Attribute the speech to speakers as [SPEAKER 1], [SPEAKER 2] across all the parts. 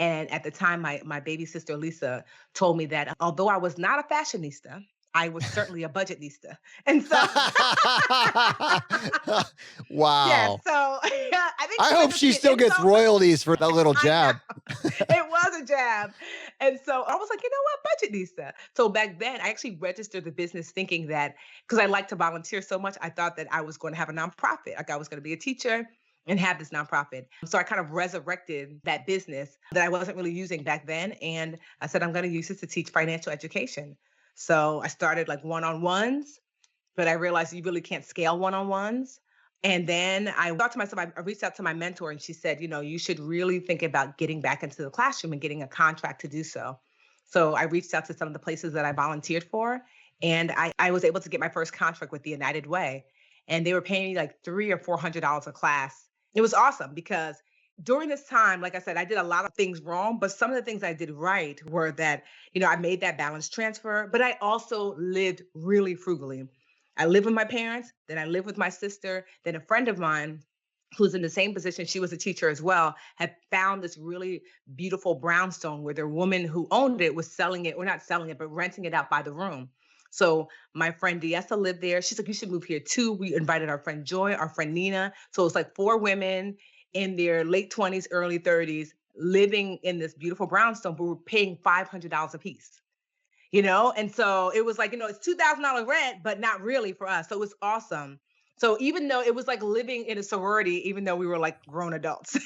[SPEAKER 1] And at the time, my baby sister Lisa told me that although I was not a fashionista, I was certainly a budgetnista. And so yeah,
[SPEAKER 2] Wow.
[SPEAKER 1] so I think
[SPEAKER 2] I
[SPEAKER 1] she meant
[SPEAKER 2] hope
[SPEAKER 1] to
[SPEAKER 2] she
[SPEAKER 1] see an
[SPEAKER 2] still gets
[SPEAKER 1] insult, but
[SPEAKER 2] royalties for that little
[SPEAKER 1] I
[SPEAKER 2] jab.
[SPEAKER 1] know it was a jab. And so I was like, you know what, budgetnista. So back then, I actually registered the business thinking that because I like to volunteer so much, I thought that I was going to have a nonprofit. Like I was going to be a teacher and have this nonprofit. So I kind of resurrected that business that I wasn't really using back then. And I said, I'm going to use this to teach financial education. So I started like one on ones, but I realized you really can't scale one on ones. And then I thought to myself, I reached out to my mentor and she said, you should really think about getting back into the classroom and getting a contract to do so. So I reached out to some of the places that I volunteered for, and I was able to get my first contract with the United Way. And they were paying me like $300 or $400 a class. It was awesome because during this time, like I said, I did a lot of things wrong, but some of the things I did right were that, I made that balance transfer, but I also lived really frugally. I lived with my parents, then I lived with my sister, then a friend of mine who's in the same position, she was a teacher as well, had found this really beautiful brownstone where the woman who owned it was selling it, or not selling it, but renting it out by the room. So my friend Diessa lived there. She's like, you should move here too. We invited our friend Joy, our friend Nina. So it's like four women in their late 20s, early 30s, living in this beautiful brownstone, but we're paying $500 a piece. And so it was like, it's $2,000 rent, but not really for us. So it was awesome. So even though it was like living in a sorority, even though we were like grown adults.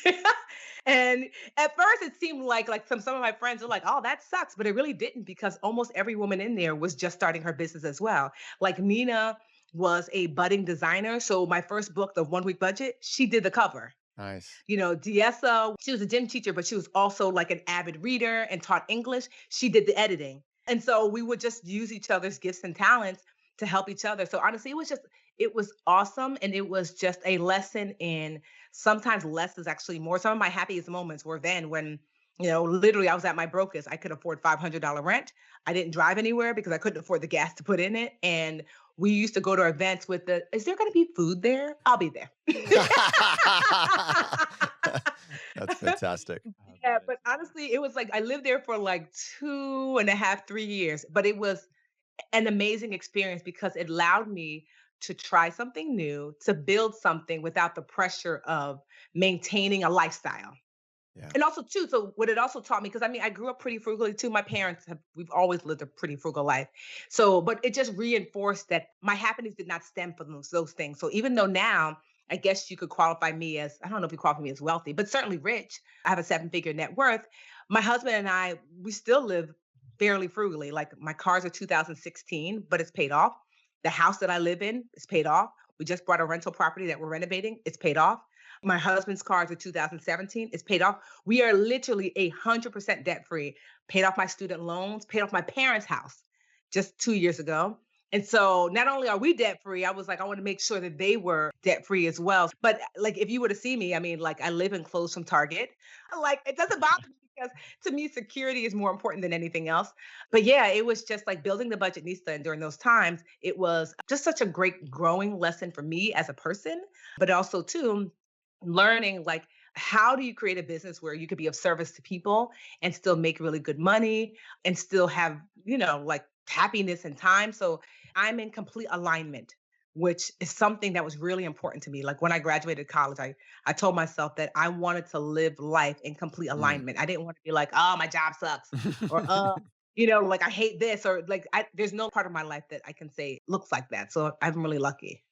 [SPEAKER 1] And at first it seemed like some of my friends were like, oh, that sucks. But it really didn't, because almost every woman in there was just starting her business as well. Like Nina was a budding designer. So my first book, The 1 Week Budget, she did the cover.
[SPEAKER 2] Nice.
[SPEAKER 1] Diessa, she was a gym teacher, but she was also like an avid reader and taught English. She did the editing. And so we would just use each other's gifts and talents to help each other. So honestly, it was awesome. And it was just a lesson in sometimes less is actually more. Some of my happiest moments were then when, literally I was at my brokest. I could afford $500 rent. I didn't drive anywhere because I couldn't afford the gas to put in it. And we used to go to events with is there going to be food there? I'll be there.
[SPEAKER 2] That's fantastic.
[SPEAKER 1] Yeah, but honestly, it was like I lived there for like 2.5, 3 years, but it was an amazing experience because it allowed me to try something new, to build something without the pressure of maintaining a lifestyle.
[SPEAKER 2] Yeah.
[SPEAKER 1] And also too, so what it also taught me, because I mean, I grew up pretty frugally too. We've always lived a pretty frugal life. So, but it just reinforced that my happiness did not stem from those things. So even though now, I guess you could qualify me as, I don't know if you qualify me as wealthy, but certainly rich. I have a 7-figure net worth. My husband and I, we still live fairly frugally. Like my car's a 2016, but it's paid off. The house that I live in is paid off. We just bought a rental property that we're renovating. It's paid off. My husband's car is a 2017. It's paid off. We are literally 100% debt free. Paid off my student loans, paid off my parents' house just 2 years ago. And so not only are we debt free, I was like, I want to make sure that they were debt free as well. But like, if you were to see me, I mean, like I live in clothes from Target. Like it doesn't bother me because to me, security is more important than anything else. But yeah, it was just like building the Budgetnista. And during those times, it was just such a great growing lesson for me as a person, but also too, learning like how do you create a business where you could be of service to people and still make really good money and still have, like happiness and time. So I'm in complete alignment, which is something that was really important to me. Like when I graduated college, I told myself that I wanted to live life in complete
[SPEAKER 2] Mm.
[SPEAKER 1] alignment. I didn't want to be like, oh, my job sucks, or like I hate this, or like there's no part of my life that I can say looks like that. So I'm really lucky.